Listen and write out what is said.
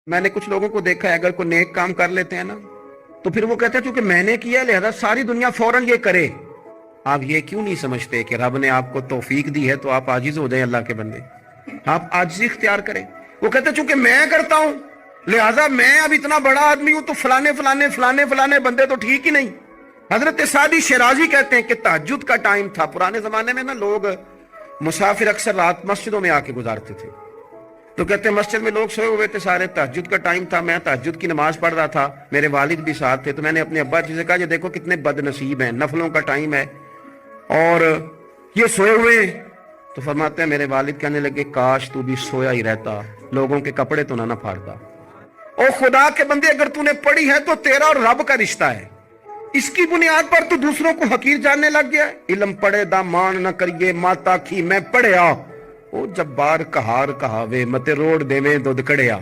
मैंने कुछ लोगों को देखा है, अगर कोई नेक काम कर लेते हैं ना, तो फिर वो कहते हैं क्योंकि मैंने किया लिहाजा सारी दुनिया फौरन ये करे। आप ये क्यों नहीं समझते कि रब ने आपको तौफीक दी है तो आप आजिज हो जाएं अल्लाह के बंदे, आप आजिज़ी इख्तियार करें। वो कहते हैं चूंकि मैं करता हूं लिहाजा मैं अब इतना बड़ा आदमी हूं तो फलाने फलाने फलाने फलाने बंदे तो ठीक ही नहीं। हजरत सादी शिराजी कहते हैं कि तहज्जुद का टाइम था, पुराने जमाने में ना लोग मुसाफिर अक्सर रात मस्जिदों में आके गुजारते थे, तो कहते हैं मस्जिद में लोग सोए हुए थे सारे, तहज्जुद का टाइम था, मैं तहज्जुद की नमाज पढ़ रहा था, मेरे वालिद भी साथ थे, तो मैंने अपने अब्बा जी से कहा, ये देखो कितने बदनसीब हैं, नफलों का टाइम है और ये सोए हुए हैं। तो फरमाते हैं मेरे वालिद कहने लगे काश तू भी सोया ही रहता, लोगों के कपड़े तो ना फाड़ता। ओ खुदा के बंदे, अगर तूने पढ़ी है तो तेरा और रब का रिश्ता है, इसकी बुनियाद पर तू दूसरों को हकीर जानने लग गया। इल्म पढ़े दा मान न करिए माता की मैं पढ़िया, ओ जब्बार कहार कहावे मते रोड देवे दुध कड़िया।